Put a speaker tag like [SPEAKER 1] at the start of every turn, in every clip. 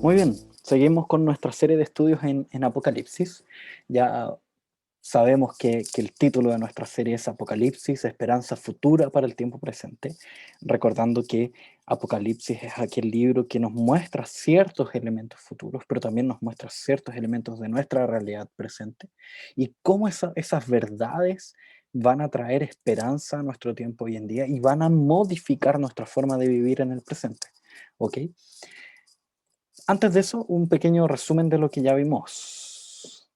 [SPEAKER 1] Muy bien, seguimos con nuestra serie de estudios en Apocalipsis. Ya sabemos que el título de nuestra serie es Apocalipsis, esperanza futura para el tiempo presente, recordando que Apocalipsis es aquel libro que nos muestra ciertos elementos futuros, pero también nos muestra ciertos elementos de nuestra realidad presente, y cómo esas verdades van a traer esperanza a nuestro tiempo hoy en día y van a modificar nuestra forma de vivir en el presente. ¿Ok? Antes de eso, un pequeño resumen de lo que ya vimos.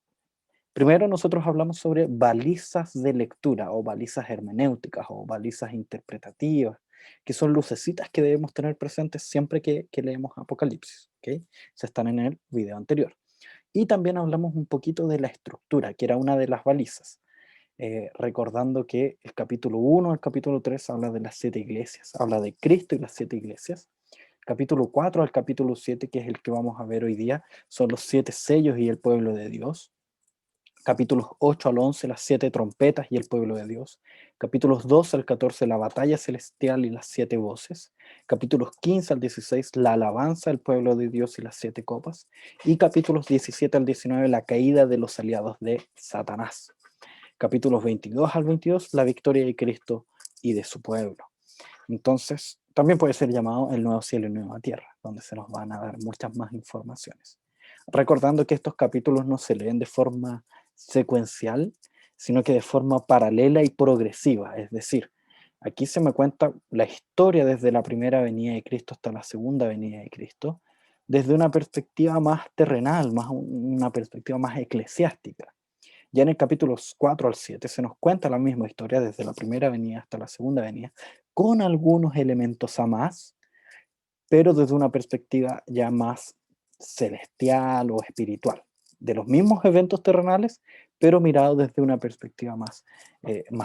[SPEAKER 1] Primero, nosotros hablamos sobre balizas de lectura o balizas hermenéuticas o balizas interpretativas, que son lucecitas que debemos tener presentes siempre que leemos Apocalipsis. ¿Okay? Se están en el video anterior. Y también hablamos un poquito de la estructura, que era una de las balizas, recordando que el capítulo 1 al capítulo 3 habla de las 7 iglesias, habla de Cristo y las 7 iglesias. Capítulo 4 al capítulo 7, que es el que vamos a ver hoy día, son los 7 sellos y el pueblo de Dios. Capítulos 8 al 11, las 7 trompetas y el pueblo de Dios. Capítulos 12 al 14, la batalla celestial y las 7 voces. Capítulos 15 al 16, la alabanza del pueblo de Dios y las 7 copas. Y capítulos 17 al 19, la caída de los aliados de Satanás. Capítulos 22 al 22, la victoria de Cristo y de su pueblo. Entonces, también puede ser llamado el nuevo cielo y nueva tierra, donde se nos van a dar muchas más informaciones. Recordando que estos capítulos no se leen de forma secuencial, sino que de forma paralela y progresiva. Es decir, aquí se me cuenta la historia desde la primera venida de Cristo hasta la segunda venida de Cristo, desde una perspectiva más terrenal, una perspectiva más eclesiástica. Ya en el capítulos 4 al 7 se nos cuenta la misma historia desde la primera venida hasta la segunda venida, con algunos elementos a más, pero desde una perspectiva ya más celestial o espiritual, de los mismos eventos terrenales, pero mirado desde una perspectiva más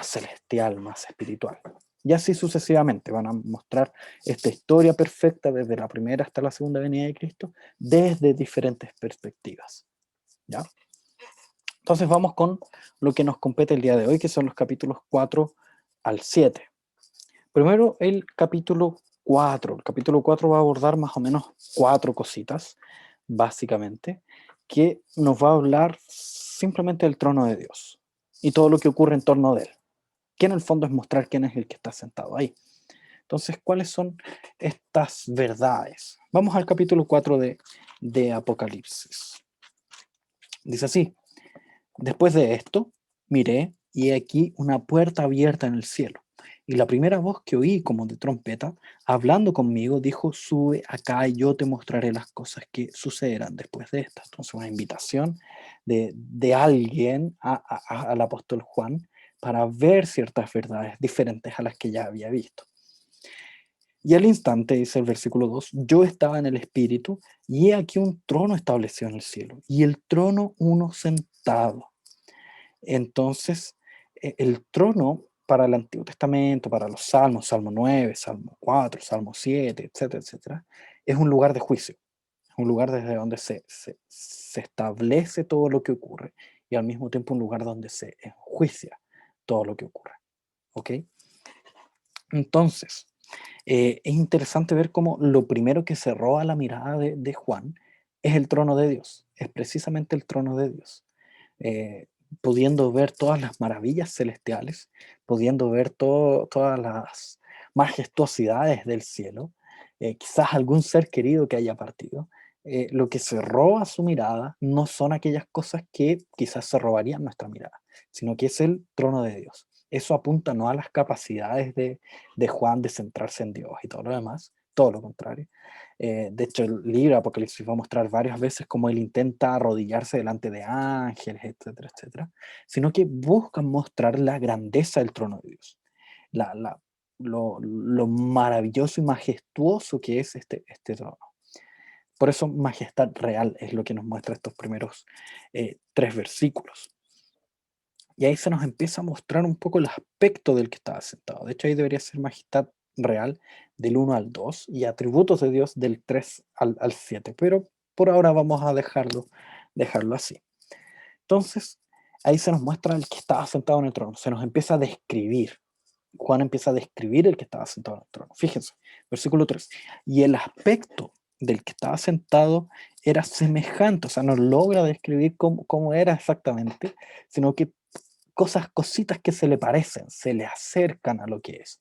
[SPEAKER 1] celestial, más espiritual. Y así sucesivamente van a mostrar esta historia perfecta desde la primera hasta la segunda venida de Cristo, desde diferentes perspectivas. ¿Ya? Entonces vamos con lo que nos compete el día de hoy, que son los capítulos 4 al 7. Primero el capítulo 4. El capítulo 4 va a abordar más o menos 4 cositas, básicamente, que nos va a hablar simplemente del trono de Dios y todo lo que ocurre en torno de él, que en el fondo es mostrar quién es el que está sentado ahí. Entonces, ¿cuáles son estas verdades? Vamos al capítulo 4 de Apocalipsis. Dice así: después de esto, miré, y he aquí una puerta abierta en el cielo. Y la primera voz que oí, como de trompeta, hablando conmigo, dijo: sube acá y yo te mostraré las cosas que sucederán después de esto. Entonces, una invitación de alguien al apóstol Juan para ver ciertas verdades diferentes a las que ya había visto. Y al instante, dice el versículo 2, yo estaba en el espíritu, y he aquí un trono establecido en el cielo, y el trono uno sentado. Entonces, el trono para el Antiguo Testamento, para los Salmos, Salmo 9, Salmo 4, Salmo 7, etcétera, etcétera, es un lugar de juicio, es un lugar desde donde se establece todo lo que ocurre, y al mismo tiempo un lugar donde se enjuicia todo lo que ocurre. ¿Ok? Entonces, es interesante ver cómo lo primero que se roba la mirada de Juan es el trono de Dios, es precisamente el trono de Dios. Eh, Pudiendo ver todas las maravillas celestiales, pudiendo ver todas las majestuosidades del cielo, quizás algún ser querido que haya partido, lo que se roba su mirada no son aquellas cosas que quizás se robarían nuestra mirada, sino que es el trono de Dios. Eso apunta no a las capacidades de Juan de centrarse en Dios y todo lo demás, todo lo contrario. De hecho, el libro Apocalipsis va a mostrar varias veces cómo él intenta arrodillarse delante de ángeles, etcétera, etcétera, sino que busca mostrar la grandeza del trono de Dios, la, la, lo maravilloso y majestuoso que es este trono. Por eso majestad real es lo que nos muestra estos primeros 3 versículos. Y ahí se nos empieza a mostrar un poco el aspecto del que estaba sentado. De hecho, ahí debería ser majestad real del 1 al 2 y atributos de Dios del 3 al 7. Pero por ahora vamos a dejarlo así. Entonces, ahí se nos muestra el que estaba sentado en el trono. Se nos empieza a describir. Juan empieza a describir el que estaba sentado en el trono. Fíjense, versículo 3. Y el aspecto del que estaba sentado era semejante, o sea, no logra describir cómo era exactamente, sino que cositas que se le parecen, se le acercan a lo que es.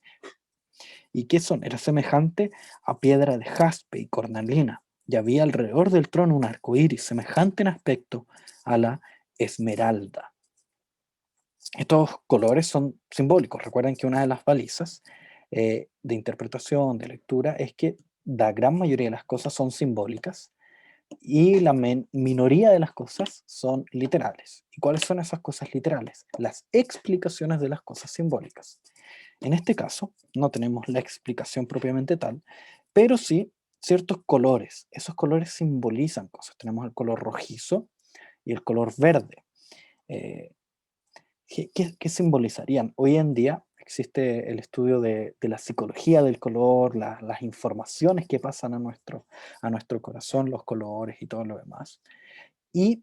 [SPEAKER 1] ¿Y qué son? Era semejante a piedra de jaspe y cornalina, y había alrededor del trono un arco iris semejante en aspecto a la esmeralda. Estos colores son simbólicos. Recuerden que una de las balizas de interpretación, de lectura, es que la gran mayoría de las cosas son simbólicas y la minoría de las cosas son literales. ¿Y cuáles son esas cosas literales? Las explicaciones de las cosas simbólicas. En este caso, no tenemos la explicación propiamente tal, pero sí ciertos colores. Esos colores simbolizan cosas. Tenemos el color rojizo y el color verde. Eh, ¿Qué simbolizarían? Hoy en día existe el estudio de la psicología del color, las informaciones que pasan a nuestro corazón, los colores y todo lo demás. Y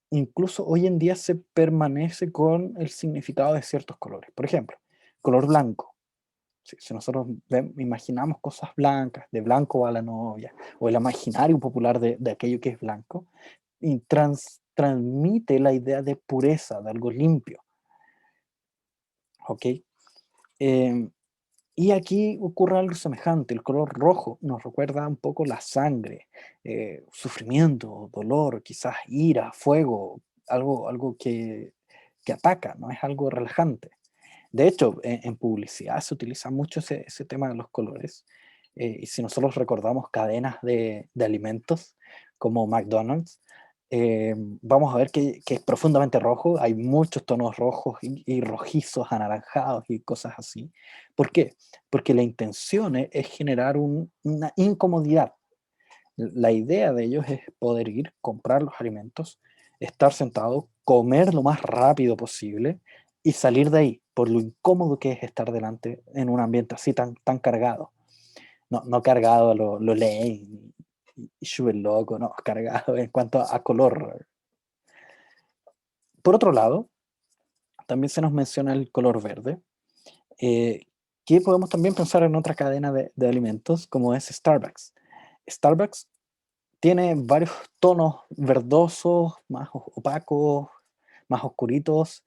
[SPEAKER 1] incluso hoy en día se permanece con el significado de ciertos colores. Por ejemplo, color blanco. Si nosotros imaginamos cosas blancas, de blanco va la novia, o el imaginario popular de aquello que es blanco, y transmite la idea de pureza, de algo limpio. ¿Ok? Em, y aquí ocurre algo semejante. El color rojo nos recuerda un poco la sangre, sufrimiento, dolor, quizás ira, fuego, algo que ataca, no es algo relajante. De hecho, en publicidad se utiliza mucho ese tema de los colores. Y si nosotros recordamos cadenas de alimentos como McDonald's, vamos a ver que es profundamente rojo. Hay muchos tonos rojos y rojizos, anaranjados y cosas así. ¿Por qué? Porque la intención es generar una incomodidad. La idea de ellos es poder ir, comprar los alimentos, estar sentado, comer lo más rápido posible y salir de ahí, por lo incómodo que es estar delante en un ambiente así tan cargado. No cargado a lo ley y súper loco, no, cargado en cuanto a color. Por otro lado, también se nos menciona el color verde, eh, que podemos también pensar en otra cadena de alimentos como es Starbucks. Starbucks tiene varios tonos verdosos, más opacos, más oscuritos,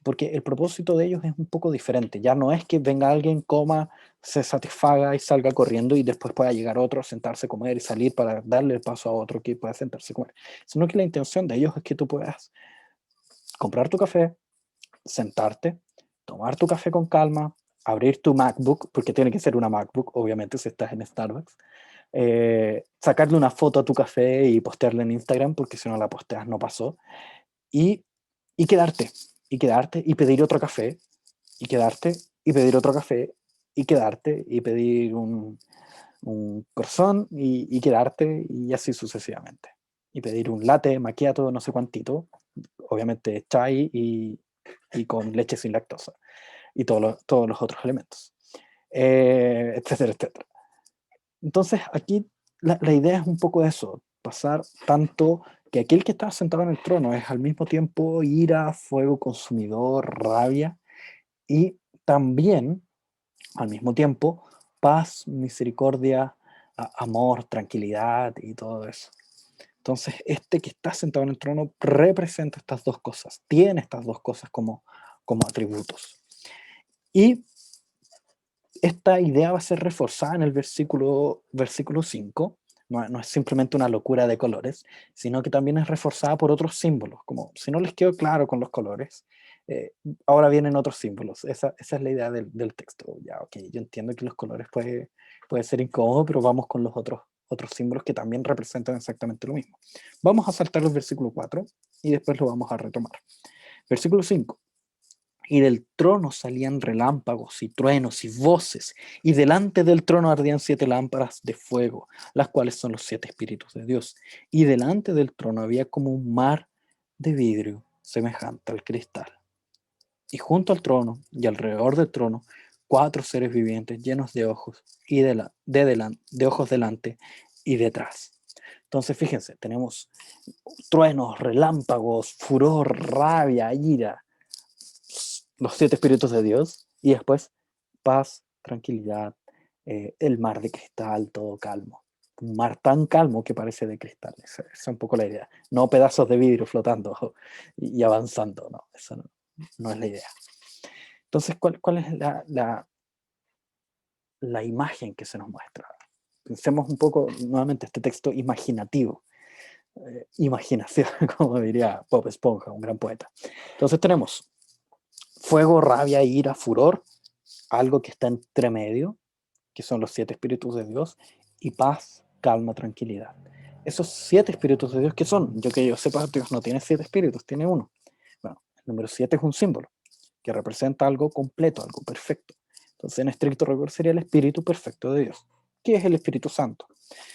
[SPEAKER 1] porque el propósito de ellos es un poco diferente. Ya no es que venga alguien, coma, se satisfaga y salga corriendo y después pueda llegar otro, sentarse, comer y salir para darle el paso a otro que pueda sentarse y comer. Sino que la intención de ellos es que tú puedas comprar tu café, sentarte, tomar tu café con calma, abrir tu MacBook, porque tiene que ser una MacBook, obviamente, si estás en Starbucks, sacarle una foto a tu café y postearla en Instagram, porque si no la posteas no pasó, y, y quedarte, y quedarte, y pedir otro café, y quedarte, y pedir otro café, y quedarte, y pedir un croissant, y quedarte, y así sucesivamente. Y pedir un latte, macchiato, no sé cuántito, obviamente chai y con leche sin lactosa, y todos los otros elementos, etcétera, etcétera. Entonces, aquí la idea es un poco eso, pasar tanto que aquel que está sentado en el trono es al mismo tiempo ira, fuego consumidor, rabia, y también, al mismo tiempo, paz, misericordia, amor, tranquilidad y todo eso. Entonces, este que está sentado en el trono representa estas dos cosas, tiene estas dos cosas como atributos. Y esta idea va a ser reforzada en el versículo 5. No es simplemente una locura de colores, sino que también es reforzada por otros símbolos, como si no les quedó claro con los colores, ahora vienen otros símbolos. Esa es la idea del texto. Ya, ok, yo entiendo que los colores puede ser incómodo, pero vamos con los otros símbolos que también representan exactamente lo mismo. Vamos a saltar el versículo 4 y después lo vamos a retomar. Versículo 5. Y del trono salían relámpagos y truenos y voces, y delante del trono ardían 7 lámparas de fuego, las cuales son los 7 espíritus de Dios. Y delante del trono había como un mar de vidrio semejante al cristal. Y junto al trono y alrededor del trono, 4 seres vivientes llenos de ojos, y de ojos delante y detrás. Entonces, fíjense, tenemos truenos, relámpagos, furor, rabia, ira, los 7 espíritus de Dios, y después paz, tranquilidad, el mar de cristal, todo calmo. un mar tan calmo que parece de cristal. Esa es un poco la idea. No pedazos de vidrio flotando y avanzando, no, eso no es la idea. Entonces, ¿cuál es la imagen que se nos muestra? Pensemos un poco, nuevamente, este texto imaginativo. Imaginación, como diría Bob Esponja, un gran poeta. Entonces tenemos fuego, rabia, ira, furor, algo que está entre medio, que son los 7 espíritus de Dios, y paz, calma, tranquilidad. Esos 7 espíritus de Dios, ¿qué son? Yo que yo sepa, Dios no tiene 7 espíritus, tiene uno. Bueno, el número 7 es un símbolo que representa algo completo, algo perfecto. Entonces, en estricto rigor sería el espíritu perfecto de Dios, que es el Espíritu Santo.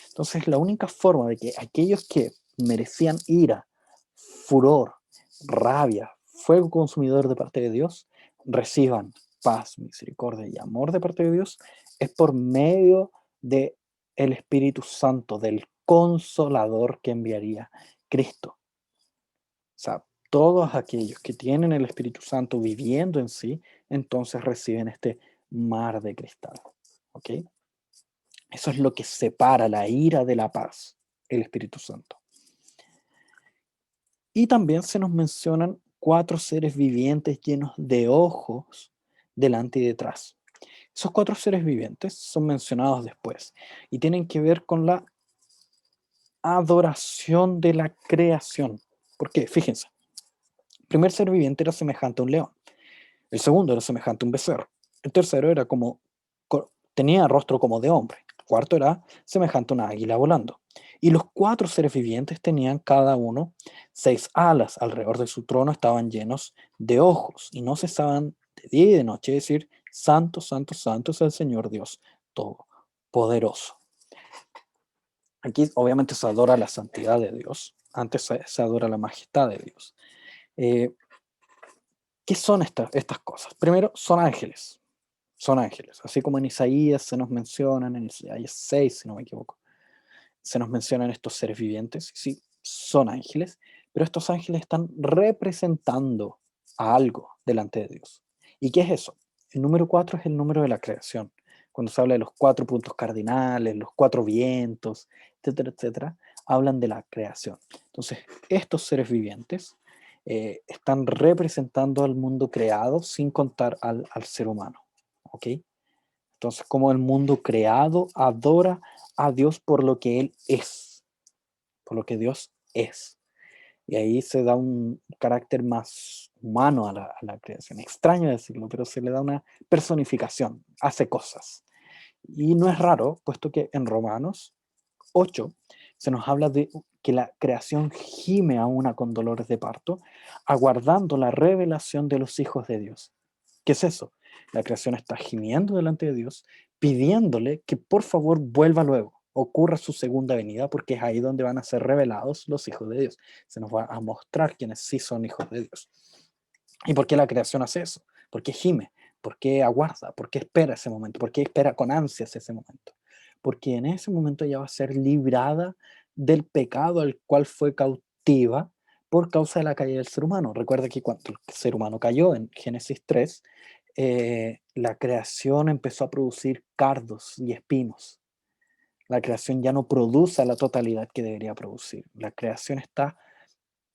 [SPEAKER 1] Entonces, la única forma de que aquellos que merecían ira, furor, rabia, fuego consumidor de parte de Dios, reciban paz, misericordia y amor de parte de Dios, es por medio de el Espíritu Santo, del Consolador que enviaría Cristo. O sea, todos aquellos que tienen el Espíritu Santo viviendo en sí, entonces reciben este mar de cristal. ¿Ok? Eso es lo que separa la ira de la paz, el Espíritu Santo. Y también se nos mencionan 4 seres vivientes llenos de ojos delante y detrás. Esos 4 seres vivientes son mencionados después y tienen que ver con la adoración de la creación. ¿Por qué? Fíjense, el primer ser viviente era semejante a un león, el segundo era semejante a un becerro, el tercero era tenía rostro como de hombre, el cuarto era semejante a una águila volando. Y los 4 seres vivientes tenían cada uno 6 alas, alrededor de su trono estaban llenos de ojos y no cesaban de día y de noche decir, santo, santo, santo es el Señor Dios Todopoderoso. Aquí obviamente se adora la santidad de Dios, antes se adora la majestad de Dios. ¿Qué son estas cosas? Primero, son ángeles. Son ángeles, así como en Isaías se nos mencionan, en Isaías 6, si no me equivoco, se nos mencionan estos seres vivientes, sí, son ángeles, pero estos ángeles están representando a algo delante de Dios. ¿Y qué es eso? El número 4 es el número de la creación. Cuando se habla de los 4 puntos cardinales, los 4 vientos, etcétera, etcétera, hablan de la creación. Entonces, estos seres vivientes están representando al mundo creado sin contar al ser humano. ¿Ok? Entonces, como el mundo creado adora a Dios por lo que Él es, por lo que Dios es. Y ahí se da un carácter más humano a la creación. Extraño decirlo, pero se le da una personificación, hace cosas. Y no es raro, puesto que en Romanos 8 se nos habla de que la creación gime a una con dolores de parto, aguardando la revelación de los hijos de Dios. ¿Qué es eso? La creación está gimiendo delante de Dios, pidiéndole que por favor vuelva luego, ocurra su segunda venida, porque es ahí donde van a ser revelados los hijos de Dios. Se nos va a mostrar quienes sí son hijos de Dios. ¿Y por qué la creación hace eso? ¿Por qué gime? ¿Por qué aguarda? ¿Por qué espera ese momento? ¿Por qué espera con ansias ese momento? Porque en ese momento ella va a ser librada del pecado al cual fue cautiva por causa de la caída del ser humano. Recuerda que cuando el ser humano cayó en Génesis 3, la creación empezó a producir cardos y espinos. La creación ya no produce a la totalidad que debería producir. La creación está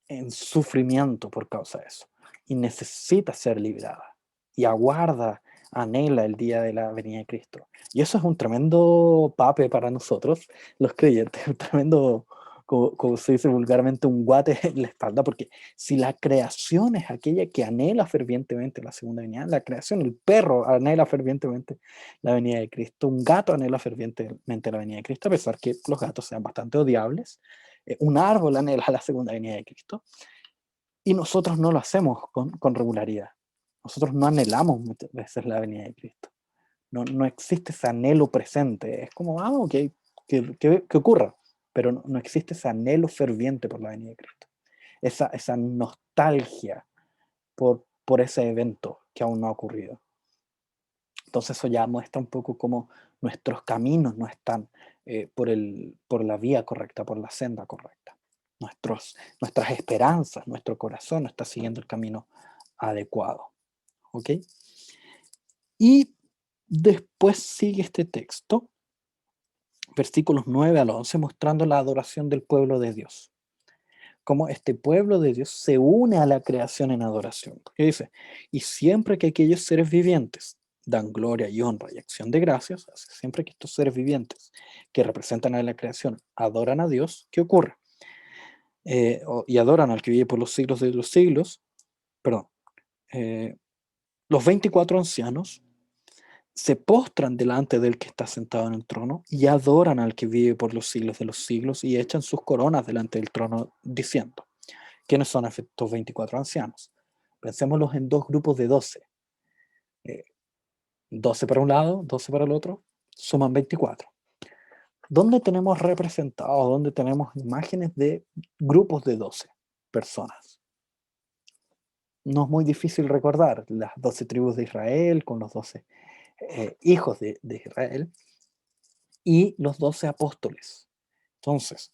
[SPEAKER 1] en sufrimiento por causa de eso y necesita ser librada y aguarda, anhela el día de la venida de Cristo. Y eso es un tremendo pape para nosotros, los creyentes, un tremendo, como se dice vulgarmente, un guate en la espalda, porque si la creación es aquella que anhela fervientemente la segunda venida, la creación, el perro anhela fervientemente la venida de Cristo, un gato anhela fervientemente la venida de Cristo, a pesar que los gatos sean bastante odiables, un árbol anhela la segunda venida de Cristo, y nosotros no lo hacemos con regularidad. Nosotros no anhelamos muchas veces la venida de Cristo. No existe ese anhelo presente. Es como, ok, que ocurra, pero no existe ese anhelo ferviente por la venida de Cristo. Esa nostalgia por ese evento que aún no ha ocurrido. Entonces eso ya muestra un poco cómo nuestros caminos no están por la vía correcta, por la senda correcta. Nuestras esperanzas, nuestro corazón no está siguiendo el camino adecuado. ¿Ok? Y después sigue este texto versículos 9 al 11, mostrando la adoración del pueblo de Dios. Cómo este pueblo de Dios se une a la creación en adoración. Porque dice, y siempre que aquellos seres vivientes dan gloria y honra y acción de gracias, siempre que estos seres vivientes que representan a la creación adoran a Dios, ¿qué ocurre? Y adoran al que vive por los siglos de los siglos, perdón, los 24 ancianos se postran delante del que está sentado en el trono y adoran al que vive por los siglos de los siglos y echan sus coronas delante del trono diciendo, ¿quiénes son estos 24 ancianos? Pensémoslos en dos grupos de 12. 12 para un lado, 12 para el otro, suman 24. ¿Dónde tenemos representados, dónde tenemos imágenes de grupos de 12 personas? No es muy difícil recordar las 12 tribus de Israel con los 12 hijos de Israel y los 12 apóstoles. Entonces,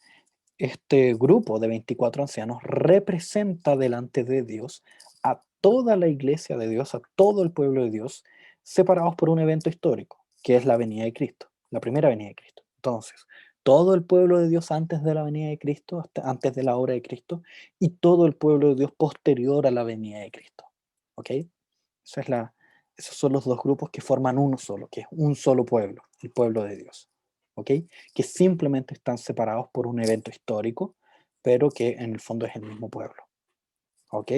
[SPEAKER 1] este grupo de 24 ancianos representa delante de Dios a toda la iglesia de Dios, a todo el pueblo de Dios, separados por un evento histórico, que es la venida de Cristo, la primera venida de Cristo. Entonces, todo el pueblo de Dios antes de la venida de Cristo, antes de la obra de Cristo, y todo el pueblo de Dios posterior a la venida de Cristo. ¿Ok? Esos son los dos grupos que forman uno solo, que es un solo pueblo, el pueblo de Dios. ¿Ok? Que simplemente están separados por un evento histórico, pero que en el fondo es el mismo pueblo. ¿Ok?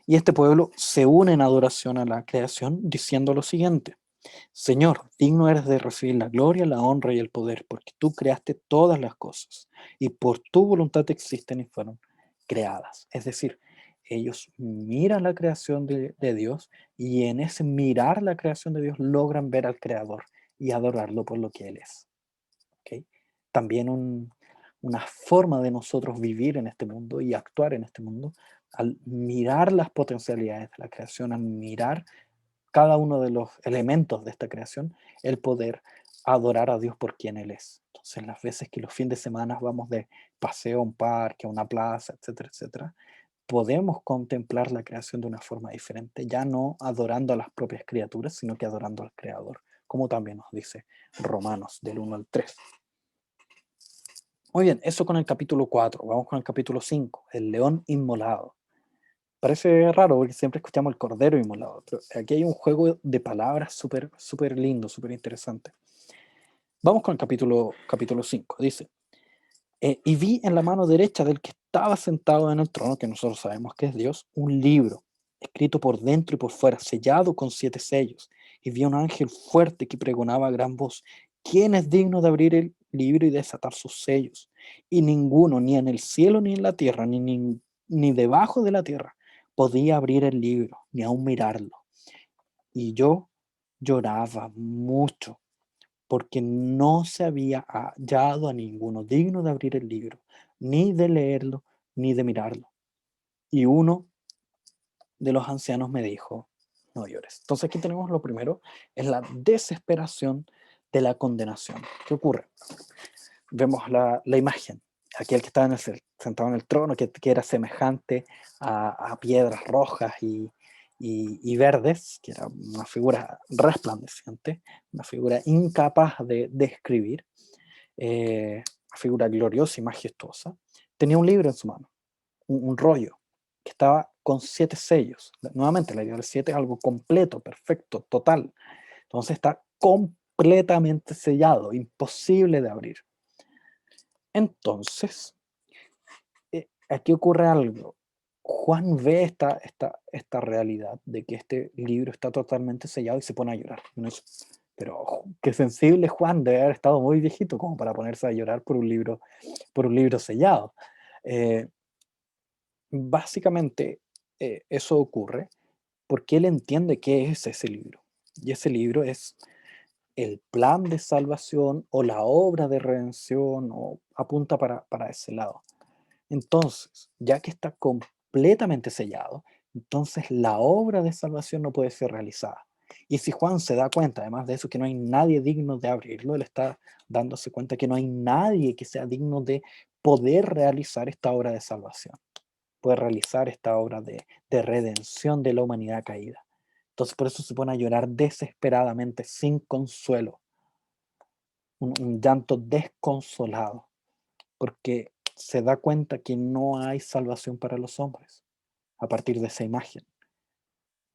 [SPEAKER 1] Y este pueblo se une en adoración a la creación diciendo lo siguiente: Señor, digno eres de recibir la gloria, la honra y el poder, porque tú creaste todas las cosas y por tu voluntad existen y fueron creadas. Es decir, ellos miran la creación de Dios y en ese mirar la creación de Dios logran ver al Creador y adorarlo por lo que Él es. ¿Okay? También una forma de nosotros vivir en este mundo y actuar en este mundo, al mirar las potencialidades de la creación, al mirar cada uno de los elementos de esta creación, el poder adorar a Dios por quien Él es. Entonces, las veces que los fines de semana vamos de paseo a un parque, a una plaza, etcétera, etcétera, podemos contemplar la creación de una forma diferente, ya no adorando a las propias criaturas, sino que adorando al Creador, como también nos dice Romanos del 1 al 3. Muy bien, eso con el capítulo 4. Vamos con el capítulo 5, el león inmolado. Parece raro porque siempre escuchamos el cordero inmolado, pero aquí hay un juego de palabras súper súper lindo, súper interesante. Vamos con el capítulo 5. Dice, y vi en la mano derecha del que estaba sentado en el trono, que nosotros sabemos que es Dios, un libro, escrito por dentro y por fuera, sellado con 7 sellos. Y vi un ángel fuerte que pregonaba a gran voz, ¿quién es digno de abrir el libro y desatar sus sellos? Y ninguno, ni en el cielo, ni en la tierra, ni debajo de la tierra, podía abrir el libro, ni aun mirarlo. Y yo lloraba mucho porque no se había hallado a ninguno digno de abrir el libro, ni de leerlo, ni de mirarlo. Y uno de los ancianos me dijo, no llores. Entonces aquí tenemos lo primero, es la desesperación de la condenación. ¿Qué ocurre? Vemos la imagen, aquel que estaba sentado en el trono, que era semejante a piedras rojas y verdes, que era una figura resplandeciente, una figura incapaz de describir, una figura gloriosa y majestuosa. Tenía un libro en su mano, un rollo, que estaba con 7 sellos. Nuevamente, la idea del 7 es algo completo, perfecto, total. Entonces está completamente sellado, imposible de abrir. Entonces, aquí ocurre algo. Juan ve esta realidad de que este libro está totalmente sellado y se pone a llorar. Pero qué sensible Juan, debe haber estado muy viejito como para ponerse a llorar por un libro sellado. Eh, Básicamente, eso ocurre porque él entiende qué es ese libro. Y ese libro es el plan de salvación o la obra de redención, o apunta para ese lado. Entonces, ya que está completamente sellado, entonces la obra de salvación no puede ser realizada. Y si Juan se da cuenta, además de eso, que no hay nadie digno de abrirlo, él está dándose cuenta que no hay nadie que sea digno de poder realizar esta obra de salvación, poder realizar esta obra de redención de la humanidad caída. Entonces por eso se pone a llorar desesperadamente, sin consuelo. un llanto desconsolado, porque se da cuenta que no hay salvación para los hombres a partir de esa imagen,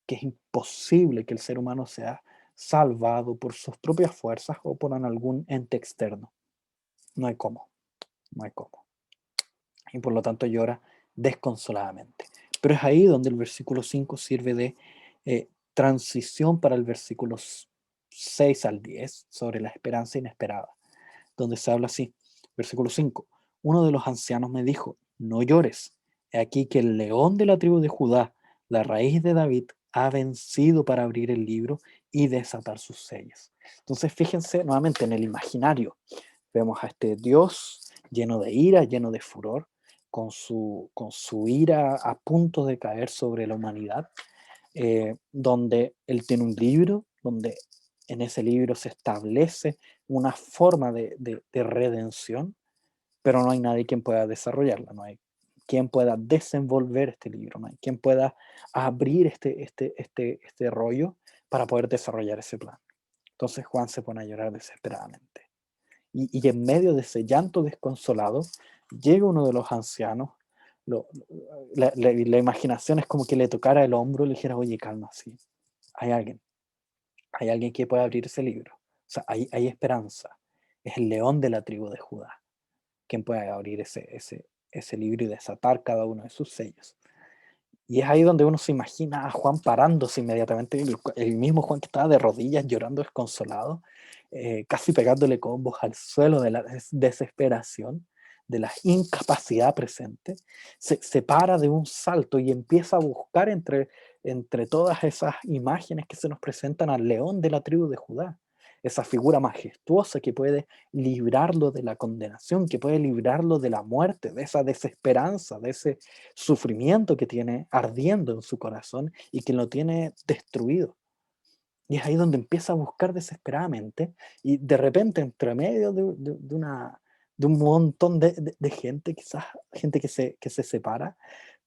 [SPEAKER 1] que es imposible que el ser humano sea salvado por sus propias fuerzas o por algún ente externo. No hay cómo, no hay cómo. Y por lo tanto llora desconsoladamente. Pero es ahí donde el versículo 5 sirve de transición para el versículo 6 al 10 sobre la esperanza inesperada, donde se habla así. Versículo 5. Uno de los ancianos me dijo, no llores. He aquí que el león de la tribu de Judá, la raíz de David, ha vencido para abrir el libro y desatar sus sellos. Entonces fíjense nuevamente en el imaginario. Vemos a este Dios lleno de ira, lleno de furor, con su ira a punto de caer sobre la humanidad, donde él tiene un libro, donde en ese libro se establece una forma de redención, pero no hay nadie quien pueda desarrollarla, no hay quien pueda desenvolver este libro, no hay quien pueda abrir este rollo para poder desarrollar ese plan. Entonces Juan se pone a llorar desesperadamente. Y en medio de ese llanto desconsolado, llega uno de los ancianos, lo- la imaginación es como que le tocara el hombro y le dijera, oye, calma, sí, hay alguien, hay alguien que puede abrir ese libro. O sea, hay esperanza. Es el león de la tribu de Judá quien puede abrir ese libro y desatar cada uno de sus sellos. Y es ahí donde uno se imagina a Juan parándose inmediatamente, el mismo Juan que estaba de rodillas llorando desconsolado, casi pegándole combos al suelo de la desesperación, de la incapacidad presente, se para de un salto y empieza a buscar entre todas esas imágenes que se nos presentan al león de la tribu de Judá, esa figura majestuosa que puede librarlo de la condenación, que puede librarlo de la muerte, de esa desesperanza, de ese sufrimiento que tiene ardiendo en su corazón y que lo tiene destruido. Y es ahí donde empieza a buscar desesperadamente y de repente entre medio de un montón de gente, quizás gente que se separa,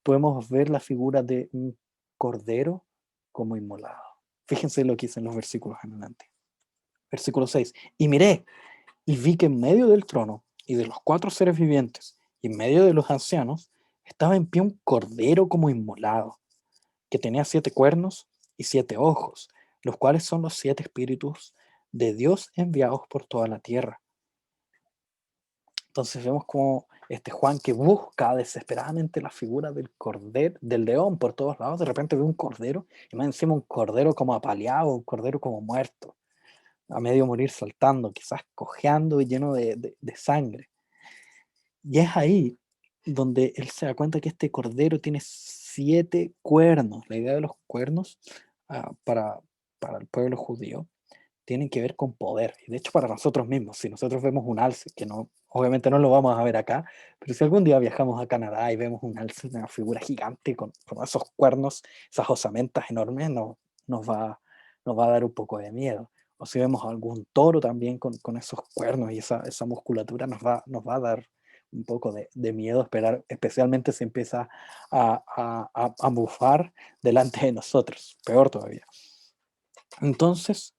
[SPEAKER 1] podemos ver la figura de un cordero como inmolado. Fíjense lo que dicen los versículos en adelante. Versículo 6. Y miré y vi que en medio del trono y de los cuatro seres vivientes y en medio de los ancianos estaba en pie un cordero como inmolado, que tenía 7 cuernos y 7 ojos, los cuales son los 7 espíritus de Dios enviados por toda la tierra. Entonces vemos como este Juan que busca desesperadamente la figura del cordero, del león por todos lados, de repente ve un cordero y más encima un cordero como apaleado, un cordero como muerto, a medio morir saltando, quizás cojeando y lleno de sangre. Y es ahí donde él se da cuenta que este cordero tiene 7 cuernos. La idea de los cuernos para el pueblo judío tienen que ver con poder. Y de hecho para nosotros mismos, si nosotros vemos un alce, que no, obviamente no lo vamos a ver acá, pero si algún día viajamos a Canadá y vemos un alce, una figura gigante con esos cuernos, esas osamentas enormes, nos va a dar un poco de miedo. O si vemos algún toro también con esos cuernos y esa musculatura, nos va a dar un poco de miedo esperar, especialmente si empieza a bufar delante de nosotros, peor todavía. Entonces,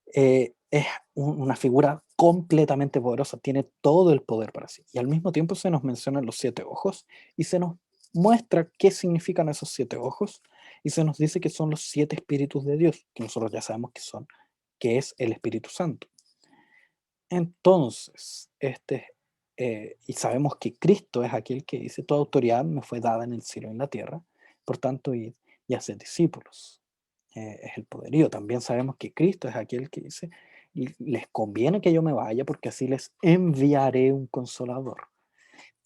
[SPEAKER 1] es una figura completamente poderosa, tiene todo el poder para sí. Y al mismo tiempo se nos mencionan los 7 ojos y se nos muestra qué significan esos 7 ojos y se nos dice que son los 7 espíritus de Dios, que nosotros ya sabemos que son, que es el Espíritu Santo. Entonces, y sabemos que Cristo es aquel que dice, toda autoridad me fue dada en el cielo y en la tierra, por tanto, id y haced discípulos. Es el poderío. También sabemos que Cristo es aquel que dice, les conviene que yo me vaya porque así les enviaré un consolador.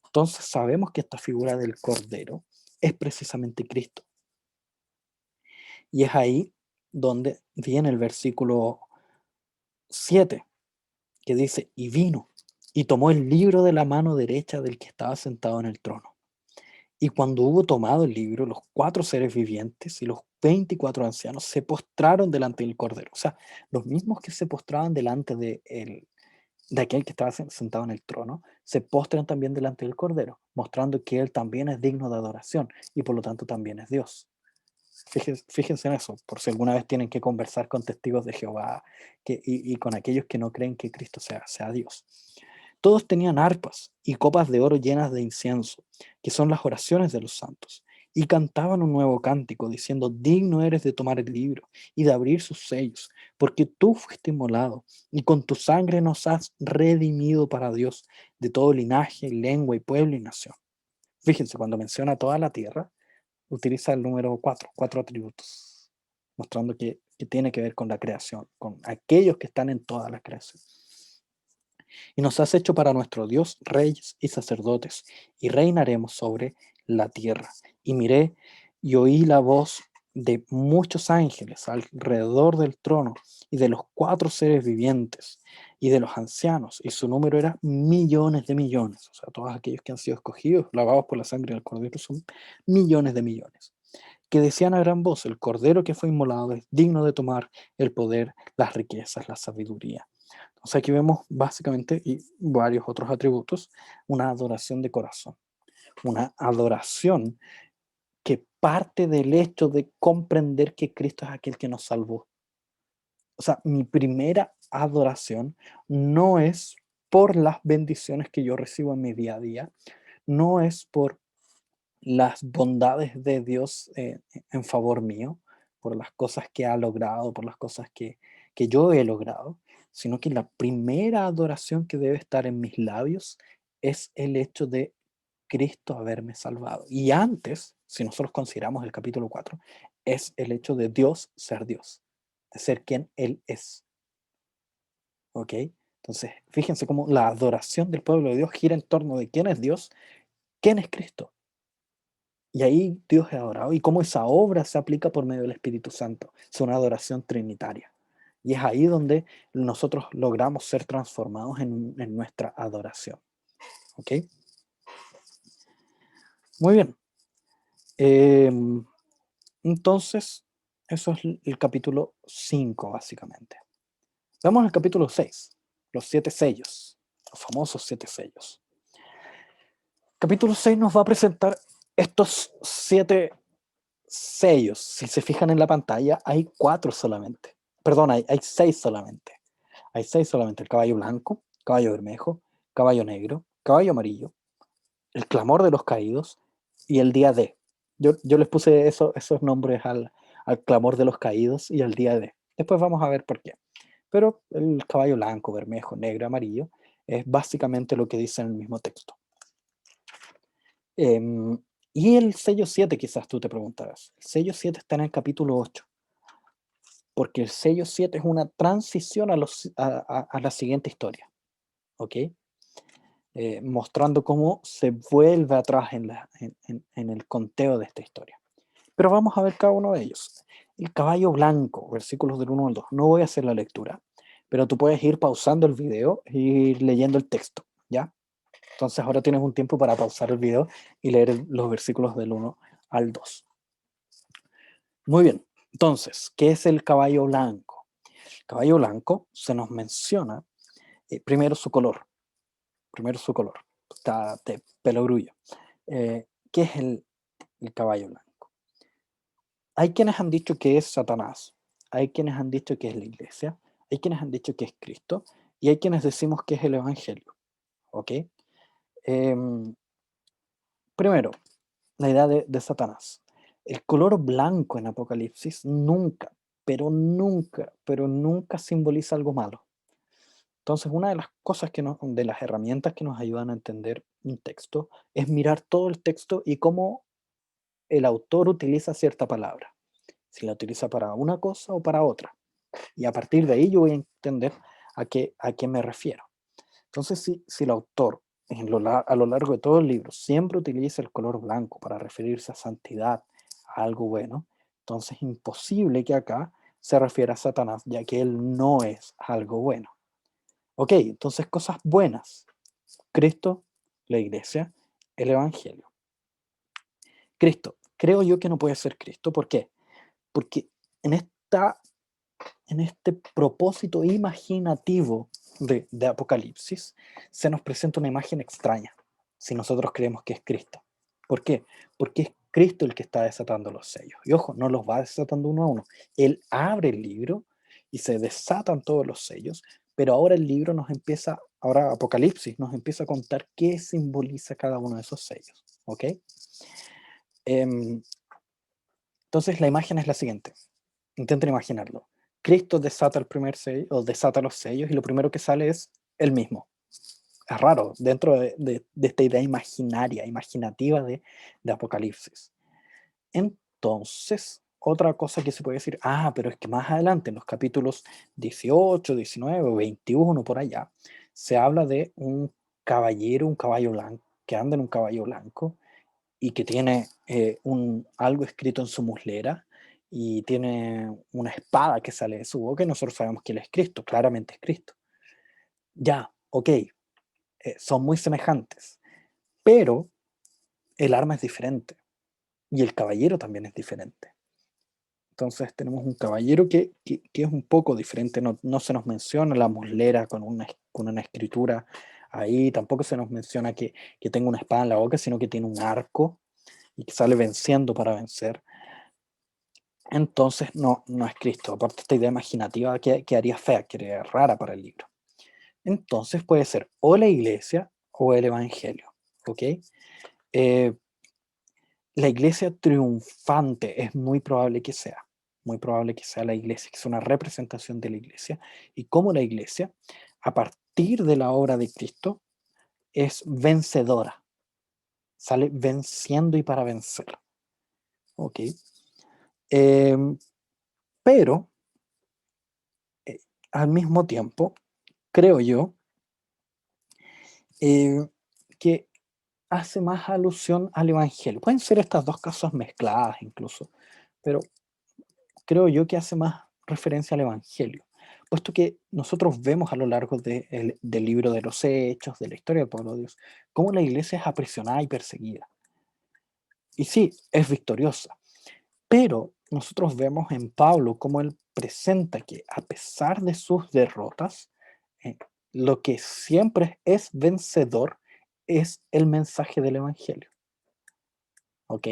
[SPEAKER 1] Entonces sabemos que esta figura del Cordero es precisamente Cristo. Y es ahí donde viene el versículo 7 que dice, y vino, y tomó el libro de la mano derecha del que estaba sentado en el trono. Y cuando hubo tomado el libro, los 4 seres vivientes y los 24 ancianos se postraron delante del Cordero. O sea, los mismos que se postraban delante de aquel que estaba sentado en el trono, se postran también delante del Cordero, mostrando que Él también es digno de adoración y por lo tanto también es Dios. Fíjense en eso, por si alguna vez tienen que conversar con testigos de Jehová y con aquellos que no creen que Cristo sea Dios. Todos tenían arpas y copas de oro llenas de incienso, que son las oraciones de los santos, y cantaban un nuevo cántico, diciendo: digno eres de tomar el libro y de abrir sus sellos, porque tú fuiste inmolado, y con tu sangre nos has redimido para Dios de todo linaje, lengua y pueblo y nación. Fíjense, cuando menciona toda la tierra, utiliza el número 4, 4 atributos, mostrando que tiene que ver con la creación, con aquellos que están en toda la creación. Y nos has hecho para nuestro Dios reyes y sacerdotes, y reinaremos sobre la tierra. Y miré y oí la voz de muchos ángeles alrededor del trono, y de los 4 seres vivientes, y de los ancianos, y su número era millones de millones. O sea, todos aquellos que han sido escogidos, lavados por la sangre del Cordero, son millones de millones. Que decían a gran voz: el Cordero que fue inmolado es digno de tomar el poder, las riquezas, la sabiduría. O sea, aquí vemos básicamente, y varios otros atributos, una adoración de corazón, una adoración que parte del hecho de comprender que Cristo es aquel que nos salvó. O sea, mi primera adoración no es por las bendiciones que yo recibo en mi día a día, no es por las bondades de Dios en favor mío, por las cosas que ha logrado, por las cosas que yo he logrado, sino que la primera adoración que debe estar en mis labios es el hecho de Cristo haberme salvado. Y antes, si nosotros consideramos el capítulo 4, es el hecho de Dios ser Dios, de ser quien Él es. ¿Ok? Entonces, fíjense cómo la adoración del pueblo de Dios gira en torno de quién es Dios, quién es Cristo. Y ahí Dios es adorado. Y cómo esa obra se aplica por medio del Espíritu Santo. Es una adoración trinitaria. Y es ahí donde nosotros logramos ser transformados en nuestra adoración. ¿Ok? Muy bien. Entonces, eso es el capítulo 5, básicamente. Vamos al capítulo 6, los 7 sellos, los famosos 7 sellos. Capítulo 6 nos va a presentar estos 7 sellos. Si se fijan en la pantalla, hay 4 solamente. Perdón, hay 6 solamente. Hay 6 solamente. El caballo blanco, caballo bermejo, caballo negro, caballo amarillo, el clamor de los caídos y el día D. Yo les puse esos nombres al clamor de los caídos y al día D. Después vamos a ver por qué. Pero el caballo blanco, bermejo, negro, amarillo es básicamente lo que dice en el mismo texto. Y el sello 7, quizás tú te preguntarás. El sello 7 está en el capítulo 8, porque el sello 7 es una transición a la siguiente historia, ¿ok? Mostrando cómo se vuelve atrás en el conteo de esta historia. Pero vamos a ver cada uno de ellos. El caballo blanco, versículos del 1 al 2. No voy a hacer la lectura, pero tú puedes ir pausando el video e ir leyendo el texto, ¿ya? Entonces ahora tienes un tiempo para pausar el video y leer los versículos del 1 al 2. Muy bien, entonces, ¿qué es el caballo blanco? El caballo blanco se nos menciona primero su color. Está de pelo grullo. ¿Qué es el caballo blanco? Hay quienes han dicho que es Satanás, hay quienes han dicho que es la iglesia, hay quienes han dicho que es Cristo, y hay quienes decimos que es el Evangelio. ¿Ok? Primero, la idea de Satanás. El color blanco en Apocalipsis nunca, pero nunca simboliza algo malo. Entonces, una de las cosas de las herramientas que nos ayudan a entender un texto es mirar todo el texto y cómo el autor utiliza cierta palabra. Si la utiliza para una cosa o para otra. Y a partir de ahí yo voy a entender a qué me refiero. Entonces, si el autor a lo largo de todo el libro siempre utiliza el color blanco para referirse a santidad, a algo bueno, entonces es imposible que acá se refiera a Satanás, ya que él no es algo bueno. Ok, entonces cosas buenas. Cristo, la iglesia, el evangelio. Cristo, creo yo que no puede ser Cristo. ¿Por qué? Porque en este propósito imaginativo de Apocalipsis, se nos presenta una imagen extraña, si nosotros creemos que es Cristo. ¿Por qué? Porque es Cristo el que está desatando los sellos. Y ojo, no los va desatando uno a uno. Él abre el libro y se desatan todos los sellos, pero ahora el libro nos empieza, ahora Apocalipsis nos empieza a contar qué simboliza cada uno de esos sellos. ¿Ok? Em, entonces la imagen es la siguiente. Intenten imaginarlo. Cristo desata el primer sello, o desata los sellos, y lo primero que sale es él mismo. Es raro, dentro de esta idea imaginaria, imaginativa de Apocalipsis. Entonces, otra cosa que se puede decir, pero es que más adelante, en los capítulos 18, 19 o 21, por allá, se habla de un caballero, un caballo blanco, que anda en un caballo blanco y que tiene algo escrito en su muslera y tiene una espada que sale de su boca y nosotros sabemos que él es Cristo, claramente es Cristo. Ya, ok, son muy semejantes, pero el arma es diferente y el caballero también es diferente. Entonces tenemos un caballero que es un poco diferente, no se nos menciona la muslera con una escritura ahí, tampoco se nos menciona que tenga una espada en la boca, sino que tiene un arco y que sale venciendo para vencer. Entonces no es Cristo, aparte esta idea imaginativa que haría fea, que haría rara para el libro. Entonces puede ser o la iglesia o el evangelio, ¿ok? La iglesia triunfante es muy probable que sea la iglesia, que es una representación de la iglesia, y como la iglesia, a partir de la obra de Cristo, es vencedora, sale venciendo y para vencer, ¿ok? Em, pero, eh, al mismo tiempo, creo yo, eh, que hace más alusión al evangelio. Pueden ser estas dos cosas mezcladas incluso, pero creo yo que hace más referencia al Evangelio, puesto que nosotros vemos a lo largo del libro de los Hechos, de la historia del pueblo de Dios, cómo la iglesia es aprisionada y perseguida. Y sí, es victoriosa, pero nosotros vemos en Pablo cómo él presenta que a pesar de sus derrotas, eh, lo que siempre es vencedor es el mensaje del Evangelio. ¿Ok?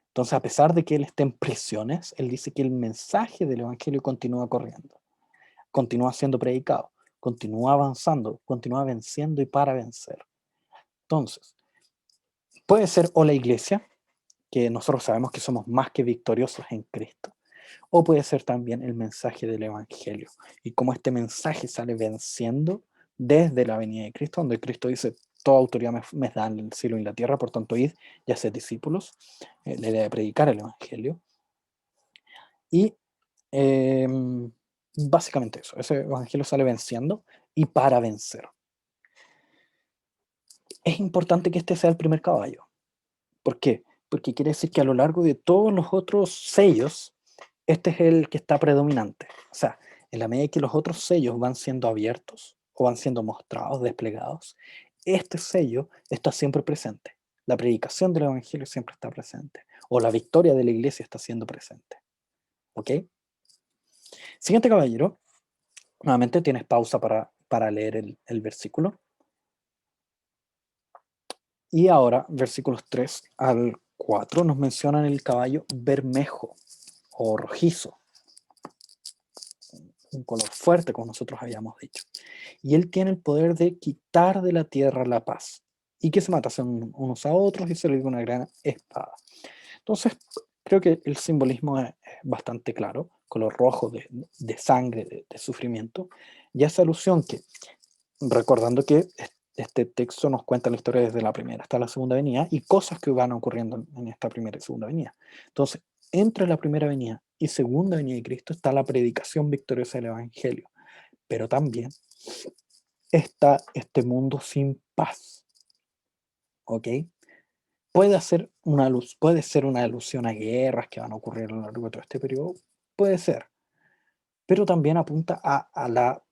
[SPEAKER 1] Entonces, a pesar de que él esté en prisiones, él dice que el mensaje del Evangelio continúa corriendo, continúa siendo predicado, continúa avanzando, continúa venciendo y para vencer. Entonces, puede ser o la iglesia, que nosotros sabemos que somos más que victoriosos en Cristo, o puede ser también el mensaje del Evangelio, y cómo este mensaje sale venciendo desde la venida de Cristo, donde Cristo dice, toda autoridad me da en el cielo y en la tierra, por tanto id y haced discípulos, la idea de predicar el Evangelio, y básicamente eso, ese Evangelio sale venciendo y para vencer. Es importante que este sea el primer caballo. ¿Por qué? Porque quiere decir que a lo largo de todos los otros sellos, este es el que está predominante. O sea, en la medida que los otros sellos van siendo abiertos o van siendo mostrados, desplegados, este sello está siempre presente. La predicación del Evangelio siempre está presente. O la victoria de la iglesia está siendo presente. ¿Ok? Siguiente caballero. Nuevamente tienes pausa para leer el versículo. Y ahora, versículos 3 al 4 nos mencionan el caballo bermejo o rojizo, un color fuerte, como nosotros habíamos dicho. Y él tiene el poder de quitar de la tierra la paz. Y que se matan unos a otros y se le dio una gran espada. Entonces, creo que el simbolismo es bastante claro, color rojo de sangre, de sufrimiento, y esa alusión que, recordando que este texto nos cuenta la historia desde la primera hasta la segunda venida y cosas que van ocurriendo en esta primera y segunda venida. Entonces, entre la primera venida y segunda venida de Cristo está la predicación victoriosa del Evangelio, pero también está este mundo sin paz, ¿ok? Puede ser una alusión a guerras que van a ocurrir a lo largo de todo este periodo, puede ser, pero también apunta a la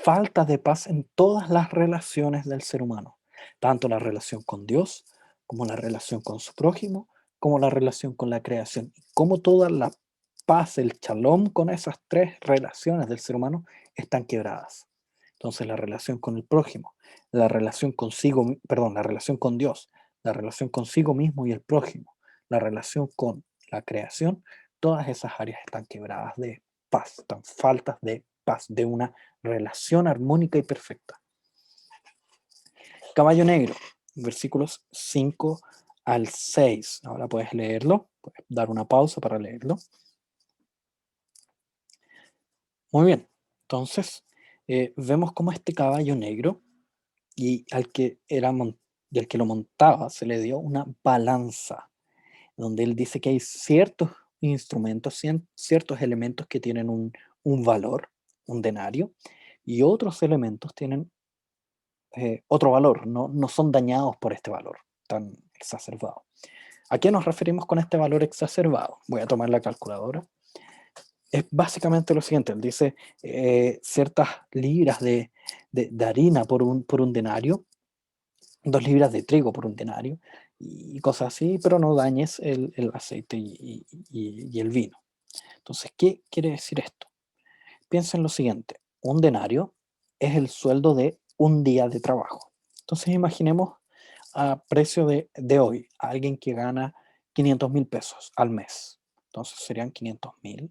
[SPEAKER 1] falta de paz en todas las relaciones del ser humano, tanto la relación con Dios, como la relación con su prójimo, como la relación con la creación, como toda la paz, el shalom con esas tres relaciones del ser humano están quebradas. Entonces la relación con el prójimo, la relación consigo, perdón, la relación con Dios, la relación consigo mismo y el prójimo, la relación con la creación, todas esas áreas están quebradas de paz, están faltas de paz, de una relación armónica y perfecta. Caballo negro, versículos 5 al 6. Ahora puedes leerlo, puedes dar una pausa para leerlo. Muy bien, entonces vemos cómo este caballo negro y del que lo montaba se le dio una balanza, donde él dice que hay ciertos instrumentos, ciertos elementos que tienen un valor, un denario, y otros elementos tienen otro valor, no son dañados por este valor tan exacerbado. ¿A qué nos referimos con este valor exacerbado? Voy a tomar la calculadora. Es básicamente lo siguiente, él dice ciertas libras de harina por un denario, 2 libras de trigo por un denario, y cosas así, pero no dañes el aceite y el vino. Entonces, ¿qué quiere decir esto? Piensa en lo siguiente, un denario es el sueldo de un día de trabajo. Entonces imaginemos a precio de hoy, a alguien que gana 500.000 pesos al mes. Entonces serían 500.000